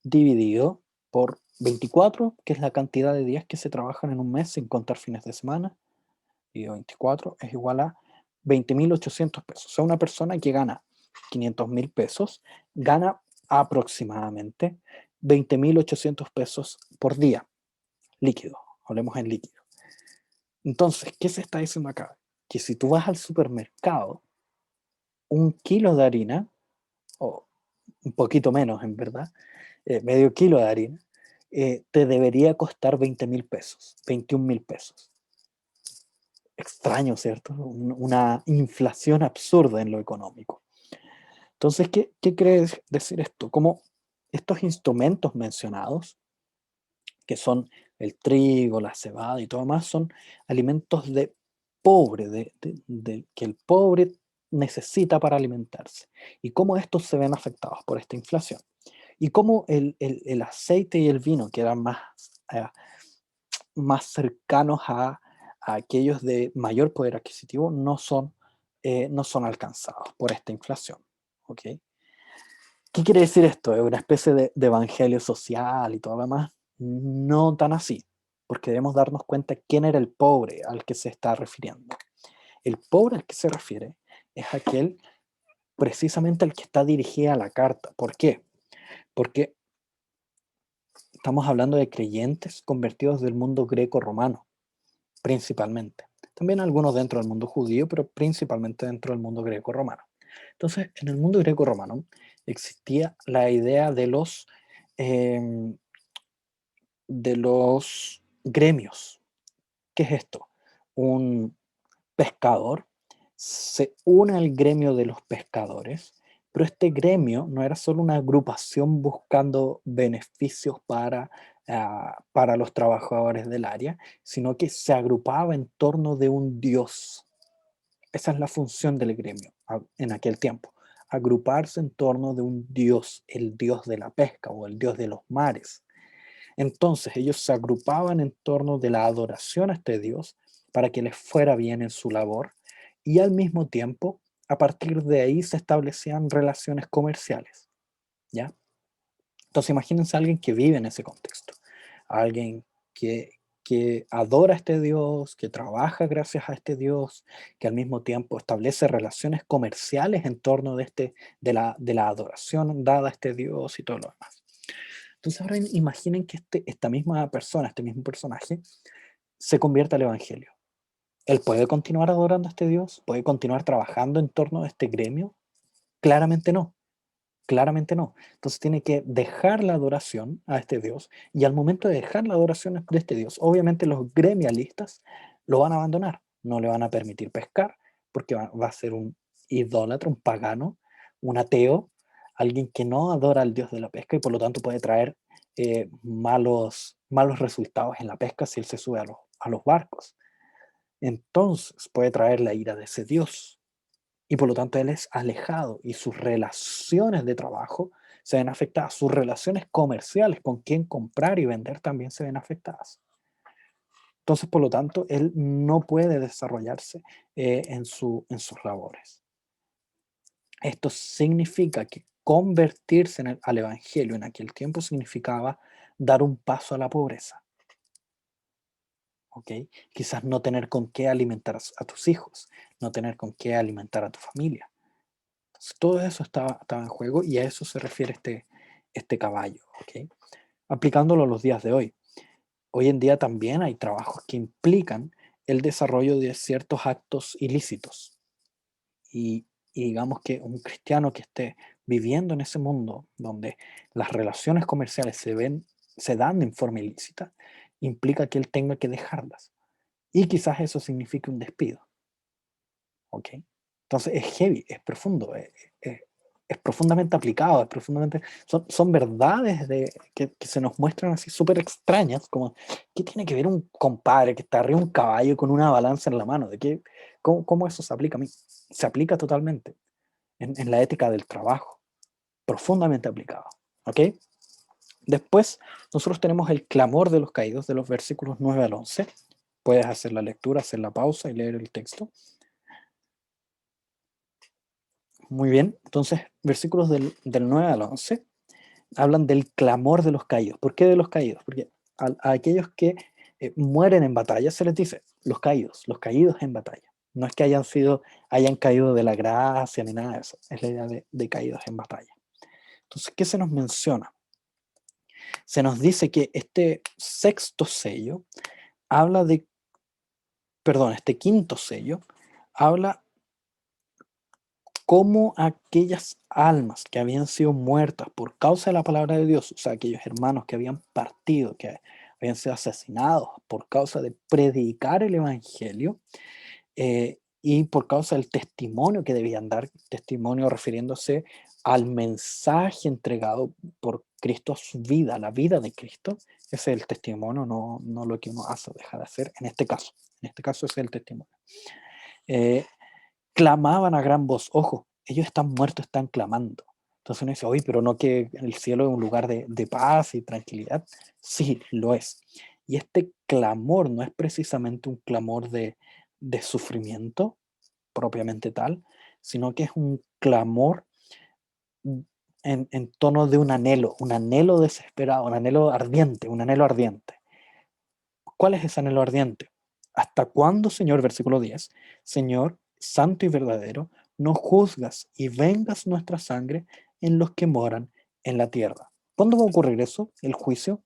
[SPEAKER 1] dividido por 24, que es la cantidad de días que se trabajan en un mes sin contar fines de semana, y 24 es igual a 20.800 pesos. O sea, una persona que gana 500.000 pesos gana aproximadamente 20.800 pesos por día, líquido, hablemos en líquido. Entonces, ¿qué se está diciendo acá? Que si tú vas al supermercado, un kilo de harina, o un poquito menos en verdad, medio kilo de harina, te debería costar 20.000 pesos, 21.000 pesos. Extraño, ¿cierto? Una inflación absurda en lo económico. Entonces, ¿qué quiere decir esto? Como estos instrumentos mencionados, que son el trigo, la cebada y todo más, son alimentos de pobre, que el pobre necesita para alimentarse. Y cómo estos se ven afectados por esta inflación. Y cómo el aceite y el vino, que eran más cercanos a aquellos de mayor poder adquisitivo, no son alcanzados por esta inflación. ¿Ok? ¿Qué quiere decir esto? ¿Es una especie de evangelio social y todo lo demás? No tan así, porque debemos darnos cuenta quién era el pobre al que se está refiriendo. El pobre al que se refiere es aquel precisamente al que está dirigida la carta. ¿Por qué? Porque estamos hablando de creyentes convertidos del mundo greco-romano, principalmente. También algunos dentro del mundo judío, pero principalmente dentro del mundo greco-romano. Entonces, en el mundo greco-romano existía la idea em, de los gremios. ¿Qué es esto? Un pescador se une al gremio de los pescadores, pero este gremio no era solo una agrupación buscando beneficios para los trabajadores del área, sino que se agrupaba en torno de un dios. Esa es la función del gremio en aquel tiempo, agruparse en torno de un dios, el dios de la pesca o el dios de los mares. Entonces ellos se agrupaban en torno de la adoración a este dios para que les fuera bien en su labor y al mismo tiempo, a partir de ahí se establecían relaciones comerciales, ¿ya? Entonces imagínense a alguien que vive en ese contexto, alguien que adora a este Dios, que trabaja gracias a este Dios, que al mismo tiempo establece relaciones comerciales en torno de la adoración dada a este Dios y todo lo demás. Entonces ahora imaginen que esta misma persona, este mismo personaje, se convierte al Evangelio. ¿Él puede continuar adorando a este Dios? ¿Puede continuar trabajando en torno a este gremio? Claramente no. Claramente no. Entonces tiene que dejar la adoración a este Dios y al momento de dejar la adoración de este Dios, obviamente los gremialistas lo van a abandonar, no le van a permitir pescar porque va a ser un idólatra, un pagano, un ateo, alguien que no adora al Dios de la pesca y por lo tanto puede traer malos resultados en la pesca si él se sube a los barcos. Entonces puede traer la ira de ese Dios y por lo tanto él es alejado y sus relaciones de trabajo se ven afectadas, sus relaciones comerciales con quién comprar y vender también se ven afectadas. Entonces, por lo tanto, él no puede desarrollarse en sus labores. Esto significa que convertirse al Evangelio en aquel tiempo significaba dar un paso a la pobreza. ¿Ok? Quizás no tener con qué alimentar a tus hijos, no tener con qué alimentar a tu familia. Entonces, todo eso estaba en juego y a eso se refiere este caballo. ¿Ok? Aplicándolo a los días de hoy. Hoy en día también hay trabajos que implican el desarrollo de ciertos actos ilícitos. Y digamos que un cristiano que esté viviendo en ese mundo donde las relaciones comerciales se dan en forma ilícita, implica que él tenga que dejarlas. Y quizás eso signifique un despido. ¿Ok? Entonces es heavy, es profundo, es profundamente aplicado, son verdades que se nos muestran así súper extrañas, como, ¿qué tiene que ver un compadre que está arriba de un caballo con una balanza en la mano? ¿Cómo eso se aplica a mí? Se aplica totalmente en la ética del trabajo, profundamente aplicado. ¿Ok? Después, nosotros tenemos el clamor de los caídos de los versículos 9 al 11. Puedes hacer la lectura, hacer la pausa y leer el texto. Muy bien, entonces versículos del 9 al 11 hablan del clamor de los caídos. ¿Por qué de los caídos? Porque a aquellos que mueren en batalla se les dice los caídos en batalla. No es que hayan caído de la gracia ni nada de eso, es la idea de caídos en batalla. Entonces, ¿qué se nos menciona? Se nos dice que este sexto sello habla de, perdón, este quinto sello habla cómo aquellas almas que habían sido muertas por causa de la palabra de Dios, o sea, aquellos hermanos que habían partido, que habían sido asesinados por causa de predicar el Evangelio, y por causa del testimonio que debían dar, testimonio refiriéndose al mensaje entregado por Cristo a su vida, la vida de Cristo. Ese es el testimonio, no lo que uno hace o deja de hacer, en este caso. En este caso ese es el testimonio. Clamaban a gran voz, ojo, ellos están muertos, están clamando. Entonces uno dice, oye, pero no que el cielo es un lugar de paz y tranquilidad. Sí, lo es. Y este clamor no es precisamente un clamor de sufrimiento propiamente tal, sino que es un clamor en tono de un anhelo desesperado, un anhelo ardiente, un anhelo ardiente. ¿Cuál es ese anhelo ardiente? ¿Hasta cuándo, Señor, versículo 10, Señor, santo y verdadero, no juzgas y vengas nuestra sangre en los que moran en la tierra? ¿Cuándo va a ocurrir eso? El juicio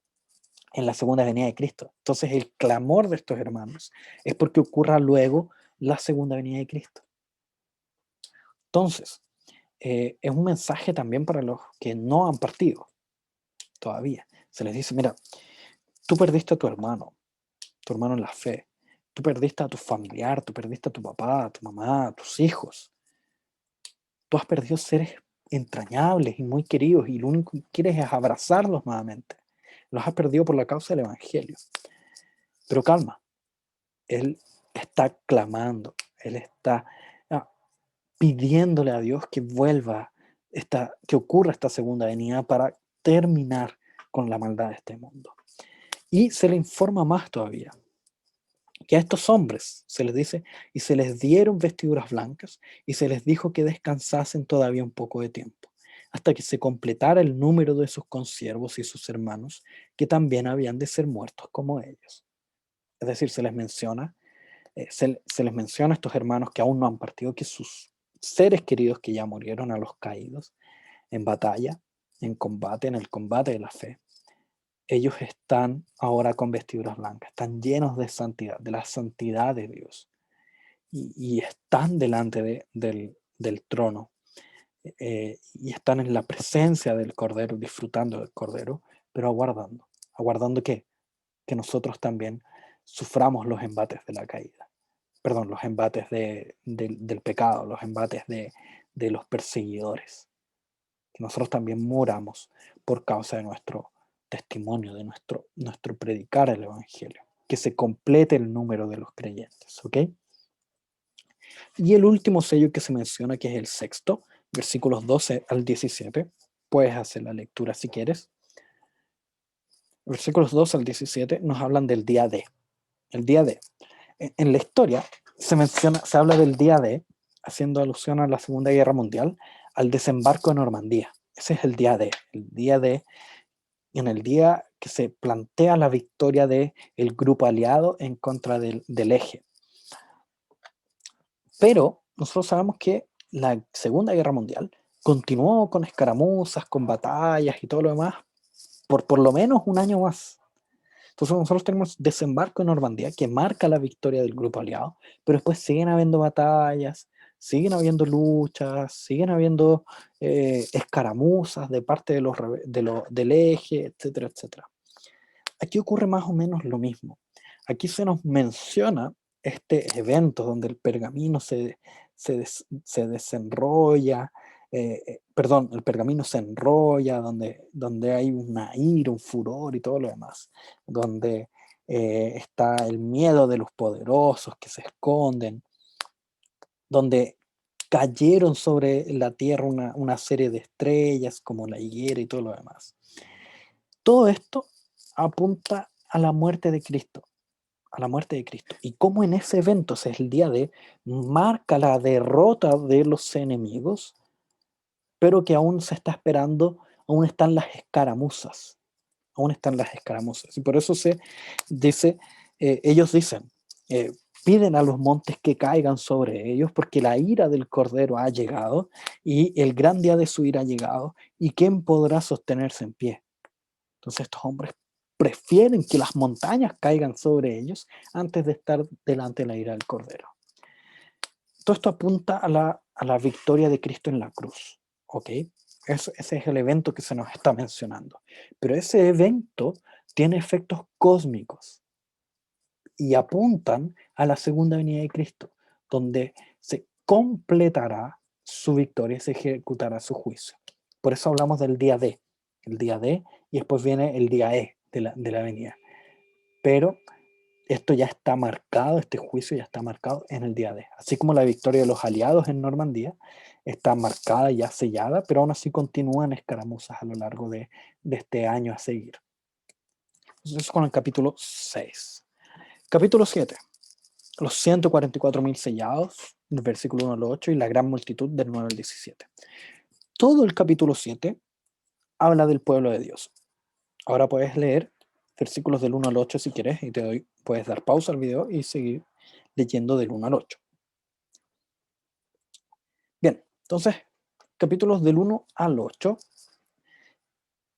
[SPEAKER 1] en la segunda venida de Cristo. Entonces el clamor de estos hermanos es porque ocurra luego la segunda venida de Cristo. Entonces, es un mensaje también para los que no han partido todavía. Se les dice, mira, tú perdiste a tu hermano en la fe. Tú perdiste a tu familiar, tú perdiste a tu papá, a tu mamá, a tus hijos. Tú has perdido seres entrañables y muy queridos y lo único que quieres es abrazarlos nuevamente. Los has perdido por la causa del Evangelio. Pero calma, Él está clamando, Él está pidiéndole a Dios que vuelva, que ocurra esta segunda venida para terminar con la maldad de este mundo. Y se le informa más todavía, que a estos hombres se les dice, y se les dieron vestiduras blancas, y se les dijo que descansasen todavía un poco de tiempo, hasta que se completara el número de sus consiervos y sus hermanos, que también habían de ser muertos como ellos. Es decir, se les menciona a estos hermanos que aún no han partido, que sus seres queridos que ya murieron, a los caídos en batalla, en combate, en el combate de la fe, ellos están ahora con vestiduras blancas, están llenos de santidad, de la santidad de Dios, y están delante del trono, y están en la presencia del Cordero, disfrutando del Cordero, pero aguardando que nosotros también suframos los embates de la caída, perdón, los embates del pecado, los embates de los perseguidores, que nosotros también muramos por causa de nuestro testimonio, de nuestro predicar el Evangelio, que se complete el número de los creyentes, ¿ok? Y el último sello que se menciona, que es el sexto, versículos 12 al 17, puedes hacer la lectura si quieres. Versículos 12 al 17 nos hablan del día D. El día D. En la historia se habla del día D, haciendo alusión a la Segunda Guerra Mundial, al desembarco de Normandía. Ese es el día D, en el día que se plantea la victoria del grupo aliado en contra del eje. Pero nosotros sabemos que la Segunda Guerra Mundial continuó con escaramuzas, con batallas y todo lo demás por lo menos un año más. Entonces nosotros tenemos desembarco en Normandía que marca la victoria del grupo aliado, pero después siguen habiendo batallas, siguen habiendo luchas, siguen habiendo escaramuzas de parte del eje, etcétera, etcétera. Aquí ocurre más o menos lo mismo. Aquí se nos menciona este evento donde el pergamino se desenrolla, perdón, el pergamino se enrolla, donde hay una ira, un furor y todo lo demás, donde está el miedo de los poderosos que se esconden, donde cayeron sobre la tierra una serie de estrellas como la higuera y todo lo demás. Todo esto apunta a la muerte de Cristo, a la muerte de Cristo. Y cómo en ese evento, ese es el día D, marca la derrota de los enemigos, pero que aún se está esperando, aún están las escaramuzas, aún están las escaramuzas. Y por eso se dice, ellos dicen, piden a los montes que caigan sobre ellos, porque la ira del Cordero ha llegado, y el gran día de su ira ha llegado, y ¿quién podrá sostenerse en pie? Entonces estos hombres prefieren que las montañas caigan sobre ellos antes de estar delante de la ira del Cordero. Todo esto apunta a la victoria de Cristo en la cruz, ¿ok? Ese es el evento que se nos está mencionando. Pero ese evento tiene efectos cósmicos y apuntan a la segunda venida de Cristo, donde se completará su victoria, se ejecutará su juicio. Por eso hablamos del día D, y después viene el día E de la venida. Pero esto ya está marcado, este juicio ya está marcado en el día D. Así como la victoria de los aliados en Normandía está marcada, ya sellada, pero aún así continúan escaramuzas a lo largo de este año a seguir. Entonces, eso con el capítulo 6. Capítulo 7. Los 144.000 sellados, del versículo 1 al 8, y la gran multitud del 9 al 17. Todo el capítulo 7 habla del pueblo de Dios. Ahora puedes leer versículos del 1 al 8 si quieres, y puedes dar pausa al video y seguir leyendo del 1 al 8. Bien, entonces, capítulos del 1 al 8,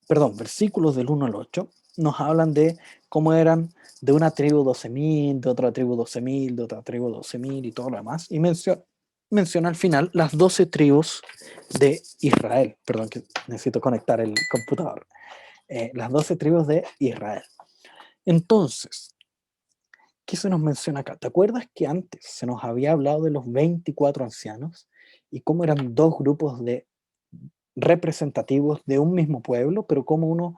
[SPEAKER 1] perdón, versículos del 1 al 8, nos hablan de cómo eran de una tribu 12.000, de otra tribu 12.000, de otra tribu 12.000 y todo lo demás, y menciona al final las 12 tribus de Israel. Perdón, que necesito conectar el computador. Las 12 tribus de Israel. Entonces, ¿qué se nos menciona acá? ¿Te acuerdas que antes se nos había hablado de los 24 ancianos y cómo eran dos grupos de representativos de un mismo pueblo, pero cómo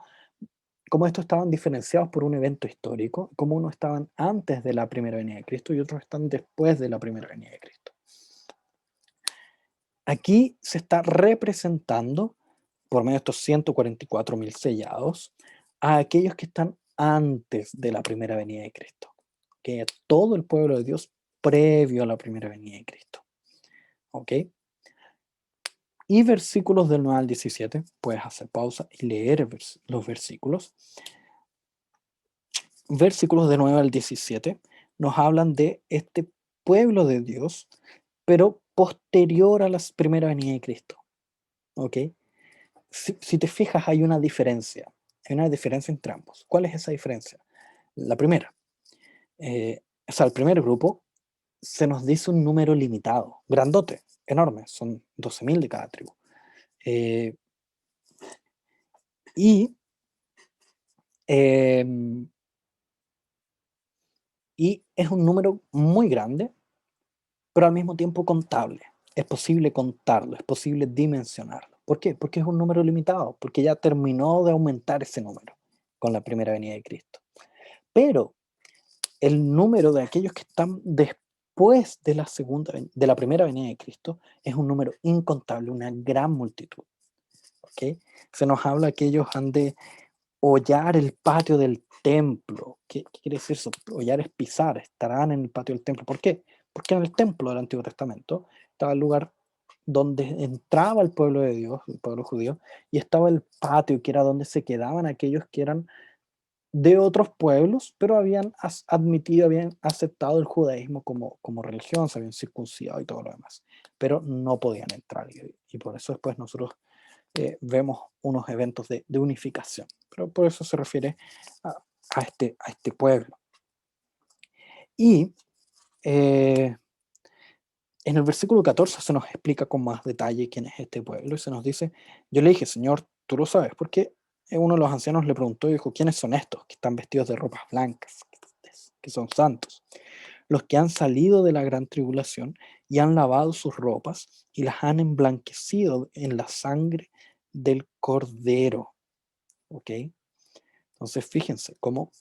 [SPEAKER 1] estos estaban diferenciados por un evento histórico, cómo unos estaban antes de la primera venida de Cristo y otros están después de la primera venida de Cristo? Aquí se está representando, por medio de estos 144.000 sellados, a aquellos que están antes de la primera venida de Cristo, que todo el pueblo de Dios previo a la primera venida de Cristo. ¿Ok? Y versículos del 9 al 17, puedes hacer pausa y leer los versículos. Versículos del 9 al 17 nos hablan de este pueblo de Dios, pero posterior a la primera venida de Cristo. ¿Ok? Si te fijas, hay una diferencia. Hay una diferencia entre ambos. ¿Cuál es esa diferencia? La primera. O sea, el primer grupo se nos dice un número limitado, grandote, enorme, son 12.000 de cada tribu. Eh, y, eh, y es un número muy grande, pero al mismo tiempo contable. Es posible contarlo, es posible dimensionarlo. ¿Por qué? Porque es un número limitado, porque ya terminó de aumentar ese número con la primera venida de Cristo. Pero el número de aquellos que están después de la primera venida de Cristo es un número incontable, una gran multitud. ¿Okay? Se nos habla que ellos han de hollar el patio del templo. ¿Qué quiere decir eso? Hollar es pisar, estarán en el patio del templo. ¿Por qué? Porque en el templo del Antiguo Testamento estaba el lugar donde entraba el pueblo de Dios, el pueblo judío, y estaba el patio, que era donde se quedaban aquellos que eran de otros pueblos, pero habían admitido, habían aceptado el judaísmo como religión, se habían circuncidado y todo lo demás, pero no podían entrar. Y por eso después nosotros vemos unos eventos de unificación, pero por eso se refiere a, a este pueblo. Y en el versículo 14 se nos explica con más detalle quién es este pueblo y se nos dice, yo le dije, Señor, tú lo sabes, porque uno de los ancianos le preguntó y dijo, ¿quiénes son estos que están vestidos de ropas blancas, que son santos? Los que han salido de la gran tribulación y han lavado sus ropas y las han emblanquecido en la sangre del Cordero. ¿Ok? Entonces fíjense cómo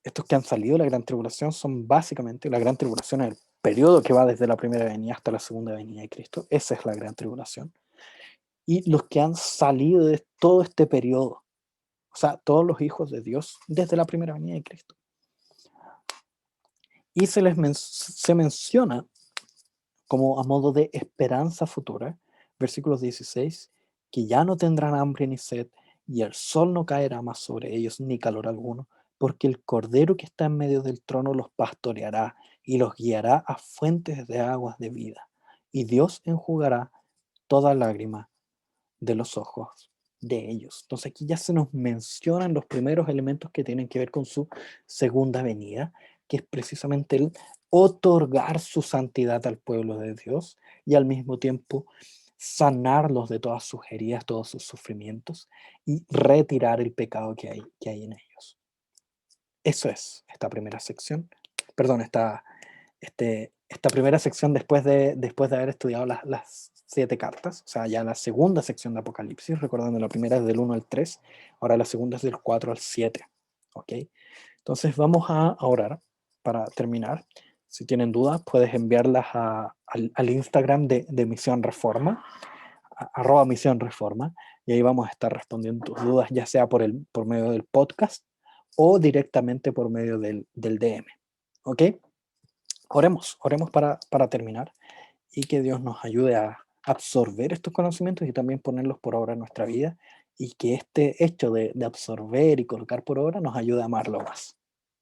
[SPEAKER 1] estos que han salido de la gran tribulación son básicamente la gran tribulación, el periodo que va desde la primera venida hasta la segunda venida de Cristo. Esa es la gran tribulación. Y los que han salido de todo este periodo, o sea, todos los hijos de Dios desde la primera venida de Cristo. Y se menciona como a modo de esperanza futura, versículos 16, que ya no tendrán hambre ni sed, y el sol no caerá más sobre ellos, ni calor alguno, porque el Cordero que está en medio del trono los pastoreará y los guiará a fuentes de aguas de vida, y Dios enjugará toda lágrima de los ojos de ellos. Entonces aquí ya se nos mencionan los primeros elementos que tienen que ver con su segunda venida, que es precisamente el otorgar su santidad al pueblo de Dios y al mismo tiempo sanarlos de todas sus heridas, todos sus sufrimientos y retirar el pecado que hay en ellos. Eso es esta primera sección, perdón, esta primera sección después de haber estudiado las 7 cartas, o sea, ya la segunda sección de Apocalipsis, recordando la primera es del 1 al 3, ahora la segunda es del 4 al 7, ¿ok? Entonces vamos a orar para terminar. Si tienen dudas, puedes enviarlas al Instagram de Misión Reforma, @Misión Reforma, y ahí vamos a estar respondiendo tus dudas, ya sea por medio del podcast o directamente por medio del DM, ¿ok? Oremos para terminar y que Dios nos ayude a absorber estos conocimientos y también ponerlos por obra en nuestra vida y que este hecho de absorber y colocar por obra nos ayude a amarlo más.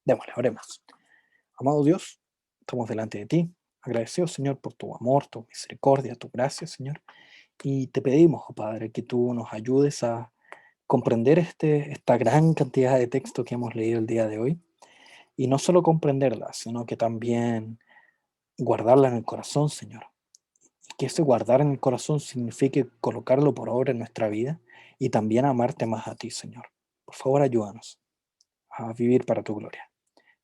[SPEAKER 1] Démosle, oremos. Amado Dios, estamos delante de ti, agradecidos, Señor, por tu amor, tu misericordia, tu gracia, Señor, y te pedimos, oh Padre, que tú nos ayudes a comprender esta gran cantidad de texto que hemos leído el día de hoy, y no solo comprenderla, sino que también guardarla en el corazón, Señor. Y que ese guardar en el corazón signifique colocarlo por obra en nuestra vida y también amarte más a ti, Señor. Por favor, ayúdanos a vivir para tu gloria.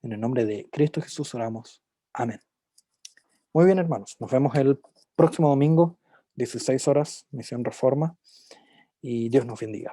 [SPEAKER 1] En el nombre de Cristo Jesús oramos. Amén. Muy bien, hermanos. Nos vemos el próximo domingo, 16 horas, Misión Reforma. Y Dios nos bendiga.